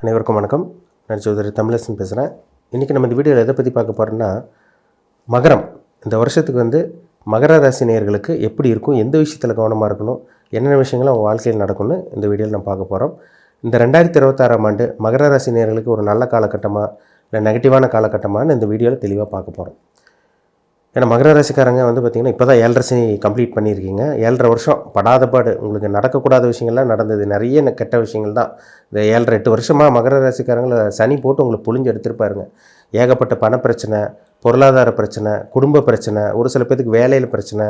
அனைவருக்கும் வணக்கம். நான் சௌதரி தமிழரசன் பேசுகிறேன். இன்றைக்கி நம்ம இந்த வீடியோவில் எதை பற்றி பார்க்க போகிறோன்னா, மகரம் இந்த வருஷத்துக்கு மகர ராசி நேயர்களுக்கு எப்படி இருக்கும், எந்த விஷயத்தில் கவனமாக இருக்கணும், என்னென்ன விஷயங்கள் அவங்க வாழ்க்கையில் நடக்கும்னு இந்த வீடியோவில் நம்ம பார்க்க போகிறோம். இந்த 2026ஆம் ஆண்டு மகர ராசி நேயர்களுக்கு ஒரு நல்ல காலகட்டமாக இல்லை நெகட்டிவான காலகட்டமானு இந்த வீடியோவில் தெளிவாக பார்க்க போகிறோம். ஏன்னா மகர ராசிக்காரங்க பார்த்திங்கன்னா இப்போ தான் 7.5 சனி கம்ப்ளீட் பண்ணியிருக்கீங்க. 7.5 வருஷம் படாத பாடு, உங்களுக்கு நடக்கக்கூடாத விஷயங்கள்லாம் நடந்தது, நிறைய கெட்ட விஷயங்கள் தான். இந்த 7.5-8 வருஷமாக மகர ராசிக்காரங்களை சனி போட்டு உங்களை புழிஞ்சு எடுத்துருப்பாருங்க. ஏகப்பட்ட பணப்பிரச்சனை, பொருளாதார பிரச்சனை, குடும்ப பிரச்சனை, ஒரு சில பேருக்கு வேலையில் பிரச்சனை,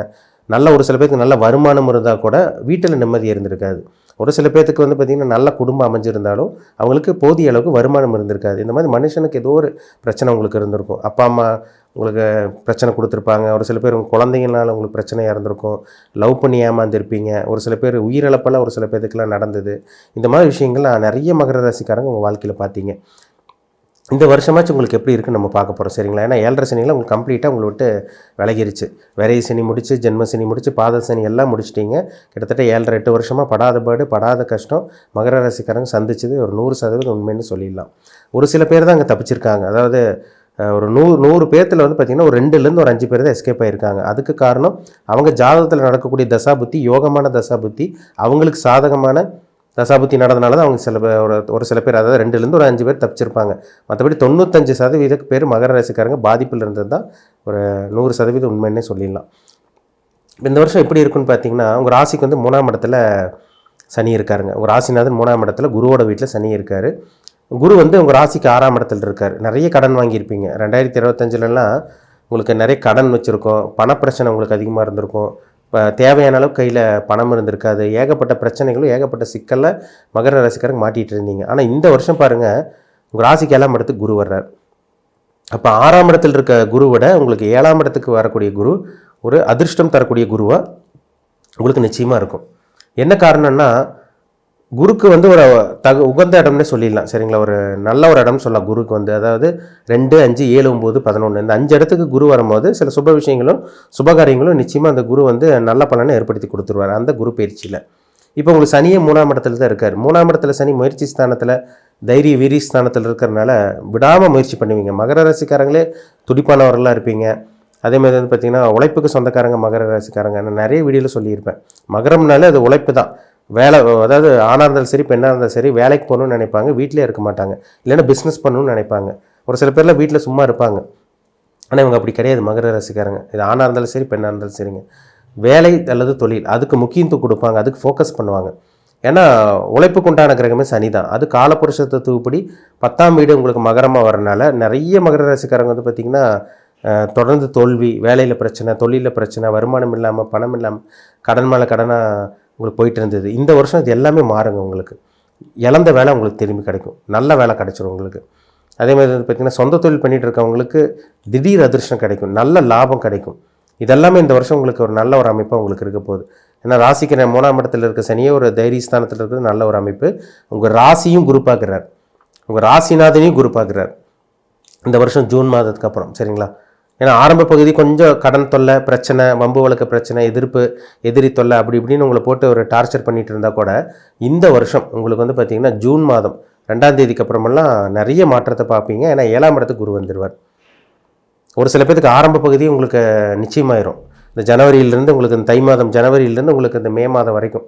ஒரு சில பேருக்கு நல்ல வருமானம் இருந்தால் கூட வீட்டில் நிம்மதி இருந்திருக்காது. ஒரு சில பேர்த்துக்கு பார்த்திங்கன்னா நல்ல குடும்பம் அமைஞ்சிருந்தாலும் அவங்களுக்கு போதிய அளவுக்கு வருமானம் இருந்திருக்காது. இந்த மாதிரி மனுஷனுக்கு ஏதோ ஒரு பிரச்சனை உங்களுக்கு இருந்திருக்கும். அப்பா அம்மா உங்களுக்கு பிரச்சனை கொடுத்துருப்பாங்க. ஒரு சில பேர் உங்கள் குழந்தைங்கனால உங்களுக்கு பிரச்சனையாக இருந்திருக்கும். லவ் பண்ணி ஏமாந்துருப்பீங்க. ஒரு சில பேர் உயிரிழப்பெல்லாம் ஒரு சில பேர்த்துக்கெல்லாம் நடந்தது. இந்த மாதிரி விஷயங்கள்லாம் நிறைய மகர ராசிக்காரங்க உங்கள் வாழ்க்கையில் பார்த்தீங்க. இந்த வருஷமாச்சு உங்களுக்கு எப்படி இருக்குன்னு நம்ம பார்க்க போகிறோம், சரிங்களா? ஏன்னா 7.5 சனியில் உங்களுக்கு கம்ப்ளீட்டாக உங்களை விட்டு விலகிருச்சு. விரைய சனி முடிச்சு, ஜென்ம சனி முடிச்சு, பாத சனி எல்லாம் முடிச்சிட்டிங்க. கிட்டத்தட்ட 7.5-8 வருஷமாக படாத பாடு படாத கஷ்டம் மகர ராசிக்காரங்க சந்திச்சது ஒரு 100% உண்மைன்னு சொல்லிடலாம். ஒரு சில பேர் தான் அங்கே தப்பிச்சிருக்காங்க. அதாவது ஒரு 100 பேர்த்தில் பார்த்திங்கன்னா ஒரு 2லேருந்து ஒரு 5 பேர் தான் எஸ்கேப் ஆகியிருக்காங்க. அதுக்கு காரணம் அவங்க ஜாதகத்தில் நடக்கக்கூடிய தசாபுத்தி, யோகமான தசாபுத்தி, அவங்களுக்கு சாதகமான தசாபுத்தி நடந்தனால தான் அவங்க ஒரு சில பேர், அதாவது 2லேருந்து ஒரு 5 பேர் தப்பிச்சிருப்பாங்க. மற்றபடி 95% பேர் மகர ராசிக்காரங்க பாதிப்பில் இருந்தது தான் ஒரு 100% உண்மைன்னே சொல்லிடலாம். இந்த வருஷம் எப்படி இருக்குன்னு பார்த்தீங்கன்னா, உங்கள் ராசிக்கு 3ஆம் இடத்துல சனி இருக்காருங்க. உங்கள் ராசிநாதன் 3ஆம் இடத்துல குருவோட வீட்டில் சனி இருக்கார். குரு உங்கள் ராசிக்கு 6ஆம் இடத்துல இருக்கார். நிறைய கடன் வாங்கியிருப்பீங்க. 2025லலாம் உங்களுக்கு நிறைய கடன் வச்சுருக்கோம். பணப்பிரச்சனை உங்களுக்கு அதிகமாக இருந்திருக்கும். இப்போ தேவையான அளவுக்கு கையில் பணம் இருந்திருக்காது. ஏகப்பட்ட பிரச்சனைகளும் ஏகப்பட்ட சிக்கலில் மகர ராசிக்காரங்க மாட்டிகிட்டு இருந்தீங்க. ஆனால் இந்த வருஷம் பாருங்கள், உங்கள் ராசிக்கு 7ஆம் இடத்துக்கு குரு வர்றார். அப்போ 6ஆம் இடத்தில் இருக்க குருவோட உங்களுக்கு 7ஆம் இடத்துக்கு வரக்கூடிய குரு ஒரு அதிர்ஷ்டம் தரக்கூடிய குருவாக உங்களுக்கு நிச்சயமாக இருக்கும். என்ன காரணம்னா, குருக்கு ஒரு உகந்த இடம்னே சொல்லிடலாம், சரிங்களா? ஒரு நல்ல ஒரு இடம்னு சொல்லலாம் குருக்கு. அதாவது 2, 5, 7, 9, 11 இந்த 5 இடத்துக்கு குரு வரும்போது சில சுப விஷயங்களும் சுபகாரியங்களும் நிச்சயமாக அந்த குரு நல்ல பலனை ஏற்படுத்தி கொடுத்துருவார் அந்த குரு பயிற்சியில். இப்போ உங்களுக்கு சனியே 3ஆம் இடத்துல தான் இருக்கார். 3ஆம் இடத்துல சனி முயற்சி ஸ்தானத்தில், தைரிய வீரி ஸ்தானத்தில் இருக்கிறனால விடாமல் முயற்சி பண்ணுவீங்க. மகர ராசிக்காரங்களே துடிப்பானவர்களாக இருப்பீங்க. அதேமாதிரி பார்த்திங்கன்னா உழைப்புக்கு சொந்தக்காரங்க மகர ராசிக்காரங்க. நான் நிறைய வீடியோவில் சொல்லியிருப்பேன், மகரம்னாலே அது உழைப்பு தான். வேலை, அதாவது ஆணாக இருந்தாலும் சரி பெண்ணாக இருந்தாலும் சரி, வேலைக்கு போகணுன்னு நினைப்பாங்க, வீட்டிலே இருக்க மாட்டாங்க. இல்லைன்னா பிஸ்னஸ் பண்ணணும்னு நினைப்பாங்க. ஒரு சில பேர்லாம் வீட்டில் சும்மா இருப்பாங்க. ஆனால் இவங்க அப்படி கிடையாது மகர ராசிக்காரங்க. இது ஆணாக இருந்தாலும் சரி பெண்ணாக இருந்தாலும் சரிங்க, வேலை அல்லது தொழில் அதுக்கு முக்கியத்துவம் கொடுப்பாங்க, அதுக்கு ஃபோக்கஸ் பண்ணுவாங்க. ஏன்னா உழைப்புக்கு உண்டான கிரகமே சனி தான். அது காலப்புருஷ தத்துவப்படி 10ஆம் வீடு உங்களுக்கு மகரமாக வரனால நிறைய மகர ராசிக்காரங்க பார்த்திங்கன்னா தொடர்ந்து தோல்வி, வேலையில் பிரச்சனை, தொழிலில் பிரச்சனை, வருமானம் இல்லாமல், பணம் இல்லாமல், கடன் மேலே கடனாக உங்களுக்கு போயிட்டு இருந்தது. இந்த வருஷம் இது எல்லாமே மாறுங்க. உங்களுக்கு இழந்த வேலை உங்களுக்கு திரும்பி கிடைக்கும், நல்ல வேலை கிடைச்சிடும் உங்களுக்கு. அதேமாதிரி பார்த்திங்கன்னா சொந்த தொழில் பண்ணிகிட்டு இருக்கவங்களுக்கு திடீர் அதிர்ஷ்டம் கிடைக்கும், நல்ல லாபம் கிடைக்கும். இதெல்லாமே இந்த வருஷம் உங்களுக்கு ஒரு நல்ல ஒரு அமைப்பாக உங்களுக்கு இருக்க போகுது. ஏன்னா ராசிக்கு 3ஆம் இடத்துல இருக்க சனியே ஒரு தைரியஸ்தானத்தில் இருக்கிறது நல்ல ஒரு அமைப்பு. உங்கள் ராசியும் குரு பார்க்குறார், உங்கள் ராசிநாதனையும் குரு பார்க்குறார் இந்த வருஷம் ஜூன் மாதத்துக்கு அப்புறம், சரிங்களா? ஏன்னா ஆரம்ப பகுதி கொஞ்சம் கடன் தொல்லை, பிரச்சனை, வம்பு வழக்கு பிரச்சனை, எதிர்ப்பு, எதிரி தொல்லை, அப்படி இப்படின்னு உங்களை போட்டு ஒரு டார்ச்சர் பண்ணிட்டு இருந்தால் கூட இந்த வருஷம் உங்களுக்கு பார்த்திங்கன்னா ஜூன் மாதம் 2ஆம் தேதிக்கு அப்புறமெல்லாம் நிறைய மாற்றத்தை பார்ப்பீங்க. ஏன்னா 7ஆம் இடத்துக்கு குரு வந்துடுவார். ஒரு சில பேருக்கு ஆரம்ப பகுதி உங்களுக்கு நிச்சயமாயிரும். இந்த ஜனவரியிலேருந்து உங்களுக்கு இந்த தை மாதம், ஜனவரியிலேருந்து உங்களுக்கு இந்த மே மாதம் வரைக்கும்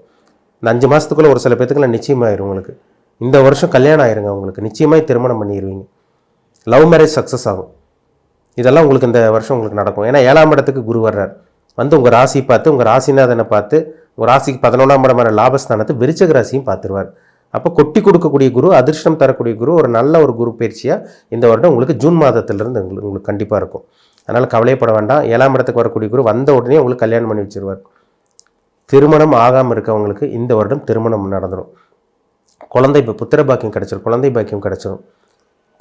இந்த 5 மாதத்துக்குள்ளே ஒரு சில பேத்துக்குலாம் நிச்சயமாயிரும். உங்களுக்கு இந்த வருஷம் கல்யாணம் ஆயிருங்க. உங்களுக்கு நிச்சயமாக திருமணம் பண்ணிடுவீங்க. லவ் மேரேஜ் சக்ஸஸ் ஆகும். இதெல்லாம் உங்களுக்கு இந்த வருஷம் உங்களுக்கு நடக்கும். ஏன்னா 7ஆம் இடத்துக்கு குரு வர்றார். உங்கள் ராசி பார்த்து, உங்கள் ராசிநாதனை பார்த்து, உங்கள் ராசிக்கு 11ஆம் இடமான லாபஸ்தானத்தை விருச்சக ராசியும் பார்த்துருவார். அப்போ கொட்டி கொடுக்கக்கூடிய குரு, அதிர்ஷ்டம் தரக்கூடிய குரு, ஒரு நல்ல ஒரு குரு பயிற்சியாக இந்த வருடம் உங்களுக்கு ஜூன் மாதத்திலிருந்து உங்களுக்கு கண்டிப்பாக இருக்கும். அதனால் கவலைப்பட வேண்டாம். 7ஆம் இடத்துக்கு வரக்கூடிய குரு வந்த உடனே உங்களுக்கு கல்யாணம் பண்ணி வச்சிருவார். திருமணம் ஆகாமல் இருக்கவங்களுக்கு இந்த வருடம் திருமணம் நடந்துடும். புத்திர பாக்கியம் கிடச்சிடும், குழந்தை பாக்கியம் கிடச்சிடும்.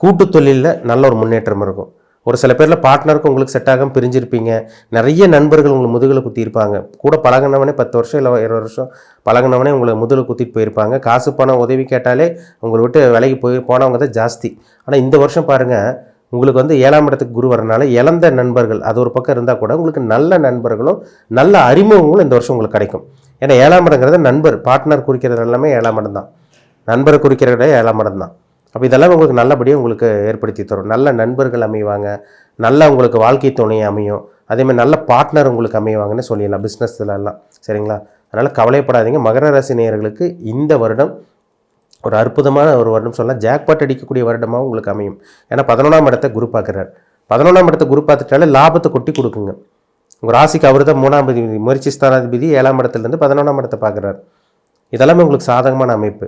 கூட்டு தொழிலில் நல்ல ஒரு முன்னேற்றம் இருக்கும். ஒரு சில பேரில் பார்ட்னருக்கு உங்களுக்கு செட் ஆகாமல் பிரிஞ்சிருப்பீங்க. நிறைய நண்பர்கள் உங்களுக்கு முதுகில் குத்தியிருப்பாங்க. கூட பழகினவனே 10 வருஷம் இல்லை 20 வருஷம் பழகினவனே உங்களை முதுகில் குத்திட்டு போயிருப்பாங்க. காசு பணம் உதவி கேட்டாலே உங்களை விட்டு விலைக்கு போனவங்க தான் ஜாஸ்தி. ஆனால் இந்த வருஷம் பாருங்கள், உங்களுக்கு 7ஆம் இடத்துக்கு குரு வரனால இழந்த நண்பர்கள் அது ஒரு பக்கம் இருந்தால் கூட உங்களுக்கு நல்ல நண்பர்களும் நல்ல அறிமுகங்களும் இந்த வருஷம் உங்களுக்கு கிடைக்கும். ஏன்னா 7ஆம் இடங்கிறது நண்பர், பார்ட்னர் குறிக்கிறது எல்லாமே 7ஆம் இடம் தான். நண்பரை குறிக்கிற இடம் 7ஆம் இடம் தான். அப்போ இதெல்லாம் உங்களுக்கு நல்லபடியாக உங்களுக்கு ஏற்படுத்தி தரும். நல்ல நண்பர்கள் அமைவாங்க, நல்ல உங்களுக்கு வாழ்க்கை துணை அமையும், அதேமாதிரி நல்ல பார்ட்னர் உங்களுக்கு அமைவாங்கன்னு சொல்லிடலாம் பிஸ்னஸ்லலாம். சரிங்களா? அதனால் கவலைப்படாதீங்க. மகர ராசி நேயர்களுக்கு இந்த வருடம் ஒரு அற்புதமான ஒரு வருடம் சொல்லலாம். ஜாக்பாட் அடிக்கக்கூடிய வருடமாக உங்களுக்கு அமையும். ஏன்னா 11ஆம் இடத்தை குரு பார்க்குறார். 11ஆம் இடத்தை குரு பார்த்துட்டாலே லாபத்தை கொட்டி கொடுக்குங்க. உங்கள் ராசிக்கு அவர் தான் 3ஆம் அதிபதி, முயற்சி ஸ்தானாதிபதி 7ஆம் இடத்துலேருந்து 11ஆம் இடத்தை பார்க்குறாரு. இதெல்லாமே உங்களுக்கு சாதகமான அமைப்பு.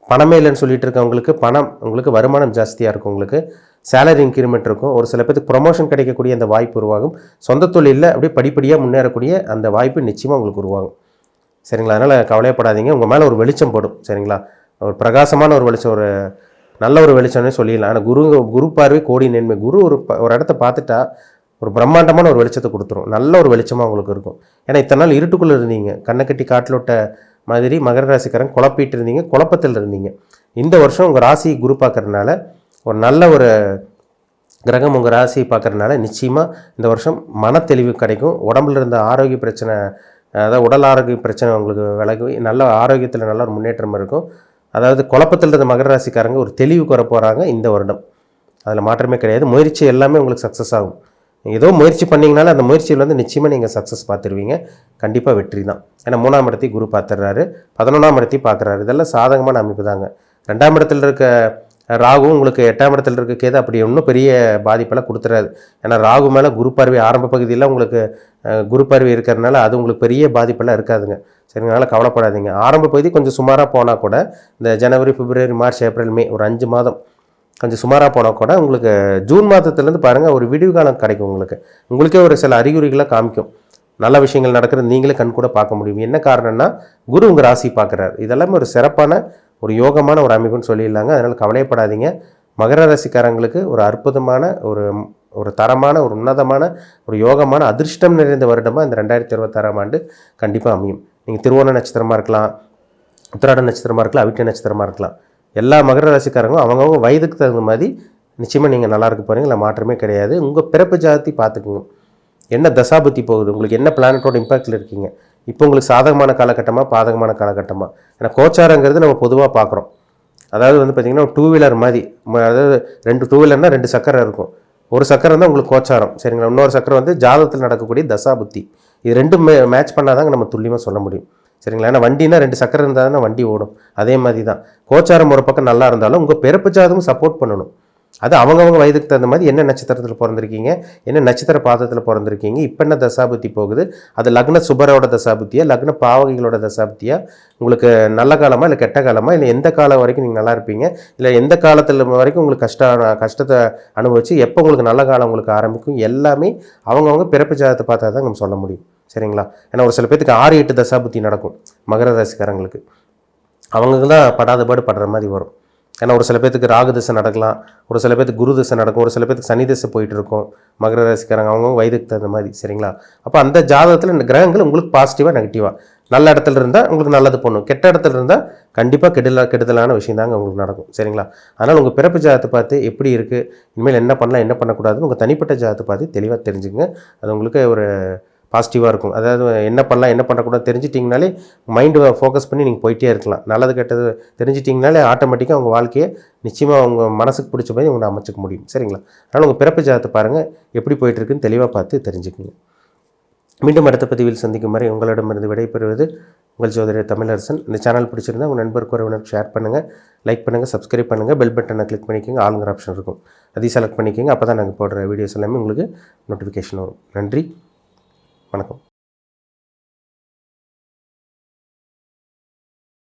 பணமே இல்லைன்னு சொல்லிட்டு இருக்கவங்களுக்கு பணம், உங்களுக்கு வருமானம் ஜாஸ்தியாக இருக்கும், உங்களுக்கு சேலரி இன்க்ரிமெண்ட் இருக்கும், ஒரு சில பேருக்கு ப்ரொமோஷன் கிடைக்கக்கூடிய அந்த வாய்ப்பு உருவாகும், சொந்த தொழிலில் அப்படியே படிப்படியாக முன்னேறக்கூடிய அந்த வாய்ப்பு நிச்சயமாக உங்களுக்கு உருவாகும். சரிங்களா? அதனால் கவலையப்படாதீங்க. உங்கள் மேலே ஒரு வெளிச்சம் போடும். சரிங்களா? ஒரு பிரகாசமான ஒரு வெளிச்சம், ஒரு நல்ல ஒரு வெளிச்சம்னே சொல்லிடலாம். ஆனால் குரு பார்வை கோடி நன்மை. குரு ஒரு இடத்த பார்த்துட்டா ஒரு பிரம்மாண்டமான ஒரு வெளிச்சத்தை கொடுத்துரும். நல்ல ஒரு வெளிச்சமாக உங்களுக்கு இருக்கும். ஏன்னா இத்தனை நாள் இருட்டுக்குள்ளே இருந்தீங்க, கண்ணை கட்டி காட்டிலோட்ட மாதிரி மகர ராசிக்காரன் குழப்பிட்டு இருந்தீங்க, குழப்பத்தில் இருந்தீங்க. இந்த வருஷம் உங்கள் ராசி குரு பார்க்கறதுனால, ஒரு நல்ல ஒரு கிரகம் உங்கள் ராசியை பார்க்கறதுனால நிச்சயமாக இந்த வருஷம் மன தெளிவு கிடைக்கும். உடம்புல இருந்த ஆரோக்கிய பிரச்சனை, அதாவது உடல் ஆரோக்கிய பிரச்சனை உங்களுக்கு விலகி நல்ல ஆரோக்கியத்தில் நல்ல ஒரு முன்னேற்றம் இருக்கும். அதாவது குழப்பத்தில் இருந்த மகர ராசிக்காரங்க ஒரு தெளிவுக்கு வர போகிறாங்க இந்த வருடம். அதில் மாற்றமே கிடையாது. முயற்சி எல்லாமே உங்களுக்கு சக்ஸஸ் ஆகும். ஏதோ முயற்சி பண்ணிங்கனால அந்த முயற்சியில் வந்து நிச்சயமாக நீங்கள் சக்ஸஸ் பார்த்துருவீங்க. கண்டிப்பாக வெற்றி தான். ஏன்னா 3ஆம் இடத்தையும் குரு பார்த்துடுறாரு, 11ஆம் இடத்தையும் பார்க்குறாரு. இதெல்லாம் சாதகமான அமைப்பு தாங்க. 2ஆம் இடத்துல இருக்க ராகு உங்களுக்கு 8ஆம் இடத்துல இருக்க கேது அப்படி ஒன்றும் பெரிய பாதிப்பெல்லாம் கொடுத்துறாது. ஏன்னா ராகு மேலே குரு பார்வை ஆரம்ப பகுதியில் உங்களுக்கு குரு பார்வை இருக்கிறதுனால அது உங்களுக்கு பெரிய பாதிப்பெல்லாம் இருக்காதுங்க. சரிங்கனால கவலைப்படாதீங்க. ஆரம்ப பகுதி கொஞ்சம் சுமாராக போனால் கூட இந்த ஜனவரி, பிப்ரவரி, மார்ச், ஏப்ரல், மே ஒரு 5 மாதம் கொஞ்சம் சுமாராக போனால் கூட உங்களுக்கு ஜூன் மாதத்துலேருந்து பாருங்கள் ஒரு விடிவு காலம் கிடைக்கும். உங்களுக்கே ஒரு சில அறிகுறிகளாக காமிக்கும். நல்ல விஷயங்கள் நடக்கிறது நீங்களே கண் கூட பார்க்க முடியும். என்ன காரணம்னா குரு உங்கள் ராசி பார்க்குறாரு. இதெல்லாமே ஒரு சிறப்பான ஒரு யோகமான ஒரு அமைப்புன்னு சொல்லிடலாங்க. அதனால் கவலைப்படாதீங்க. மகர ராசிக்காரங்களுக்கு ஒரு அற்புதமான ஒரு தரமான ஒரு உன்னதமான ஒரு யோகமான அதிர்ஷ்டம் நிறைந்த வருடமாக இந்த 2026ஆம் ஆண்டு கண்டிப்பாக அமையும். நீங்கள் திருவோண நட்சத்திரமாக இருக்கலாம், உத்திராட நட்சத்திரமாக இருக்கலாம், அவிட்ட நட்சத்திரமாக இருக்கலாம். எல்லா மகர ராசிக்காரங்களும் அவங்கவுங்க வயதுக்கு தகுந்த மாதிரி நிச்சயமாக நீங்கள் நல்லா இருக்க போகிறீங்க. இல்லை மாற்றமே கிடையாது. உங்கள் பிறப்பு ஜாதி பார்த்துக்குங்க. என்ன தசாபுத்தி போகுது, உங்களுக்கு என்ன பிளானட்டோட இம்பாக்டில் இருக்கீங்க, இப்போ உங்களுக்கு சாதகமான காலகட்டமாக பாதகமான காலகட்டமாக. ஏன்னா கோச்சாரங்கிறது நம்ம பொதுவாக பார்க்குறோம். அதாவது வந்து பார்த்திங்கன்னா 2 வீலர் மாதிரி, அதாவது 2 2 வீலர்னால் 2 சக்கரம் இருக்கும். ஒரு சக்கரம் தான் உங்களுக்கு கோச்சாரம். சரிங்களா? இன்னொரு சக்கரம் வந்து ஜாதகத்தில் நடக்கக்கூடிய தசாபுத்தி. இது ரெண்டும் மேட்ச் பண்ணாதாங்க நம்ம துல்லியமாக சொல்ல முடியும். சரிங்களா? ஏன்னா வண்டினா 2 சக்கரம் இருந்தால் தானே வண்டி ஓடும். அதே மாதிரி தான் கோச்சாரம் ஒரு பக்கம் நல்லா இருந்தாலும் உங்கள் பிறப்பு ஜாதகம் சப்போர்ட் பண்ணணும். அது அவங்கவுங்க வயதுக்கு தகுந்த மாதிரி என்ன நட்சத்திரத்தில் பிறந்திருக்கீங்க, என்ன நட்சத்திர பாதத்தில் பிறந்திருக்கீங்க, இப்போ என்ன தசாபுத்தி போகுது, அது லக்ன சுபரோட தசாபுத்தியா, லக்ன பாவகிகளோட தசாபுத்தியா, உங்களுக்கு நல்ல காலமாக இல்லை கெட்ட காலமாக, இல்லை எந்த காலம் வரைக்கும் நீங்கள் நல்லா இருப்பீங்க, இல்லை எந்த காலத்தில் வரைக்கும் உங்களுக்கு கஷ்டத்தை அனுபவிச்சு எப்போ உங்களுக்கு நல்ல காலம் உங்களுக்கு ஆரம்பிக்கும், எல்லாமே அவங்கவுங்க பிறப்பு ஜாதகத்தை பார்த்தா தான் நம்ம சொல்ல முடியும். சரிங்களா? ஏன்னா ஒரு சில பேருக்கு 6-8 தசாபுத்தி நடக்கும் மகர ராசிக்காரங்களுக்கு. அவங்களுக்கு தான் படாத பாடு படுற மாதிரி வரும். ஏன்னா ஒரு சில பேருக்கு ராகு திசை நடக்கலாம், ஒரு சில பேருக்கு குரு திசை நடக்கும், ஒரு சில பேருக்கு சனி திசை போயிட்டு இருக்கும் மகர ராசிக்காரங்க அவங்கவுங்க வயதுக்கு தகுந்த மாதிரி. சரிங்களா? அப்போ அந்த ஜாதகத்தில் இந்த கிரகங்கள் உங்களுக்கு பாசிட்டிவாக நெகட்டிவாக, நல்ல இடத்துல இருந்தால் உங்களுக்கு நல்லது பண்ணும், கெட்ட இடத்துல இருந்தால் கண்டிப்பாக கெடுதலான விஷயம் தாங்க உங்களுக்கு நடக்கும். சரிங்களா? அதனால் உங்கள் பிறப்பு ஜாதகத்தை பார்த்து எப்படி இருக்குது, இனிமேல் என்ன பண்ணலாம் என்ன பண்ணக்கூடாதுன்னு உங்கள் தனிப்பட்ட ஜாதகத்தை பார்த்து தெளிவாக தெரிஞ்சுங்க. அது உங்களுக்கு ஒரு பாசிட்டிவாக இருக்கும். அதாவது என்ன பண்ணலாம் என்ன பண்ணக்கூடாது தெரிஞ்சிட்டிங்கனாலே மைண்டு ஃபோக்கஸ் பண்ணி நீங்கள் போயிட்டே இருக்கலாம். நல்லது கெட்டது தெரிஞ்சிட்டிங்கனாலே ஆட்டோமேட்டிக்காக உங்கள் வாழ்க்கையை நிச்சயமாக உங்கள் மனசுக்கு பிடிச்ச மாதிரி உங்களை அமைச்சிக்க முடியும். சரிங்களா? அதனால் உங்கள் பிறப்பு ஜாதகத்தை பாருங்கள் எப்படி போயிட்டுருக்குன்னு தெளிவாக பார்த்து தெரிஞ்சுக்குங்க. மீண்டும் அடுத்த பதிவில் சந்திக்கும் வரை உங்களிடமிருந்து விடைபெறுவது உங்கள் ஜோதிடர் தமிழரசன். இந்த சேனல் பிடிச்சிருந்தால் உங்கள் நண்பருக்கு உறவினருக்கு ஷேர் பண்ணுங்கள், லைக் பண்ணுங்கள், சப்ஸ்கிரைப் பண்ணுங்கள், பெல் பட்டனை கிளிக் பண்ணிக்கோங்க, ஆளுங்கிற ஆப்ஷன் இருக்கும் அதையும் செலக்ட் பண்ணிக்கோங்க. அப்போ தான் நாங்கள் போடுற வீடியோஸ் எல்லாமே உங்களுக்கு நோட்டிஃபிகேஷன் வரும். நன்றி, வணக்கம்.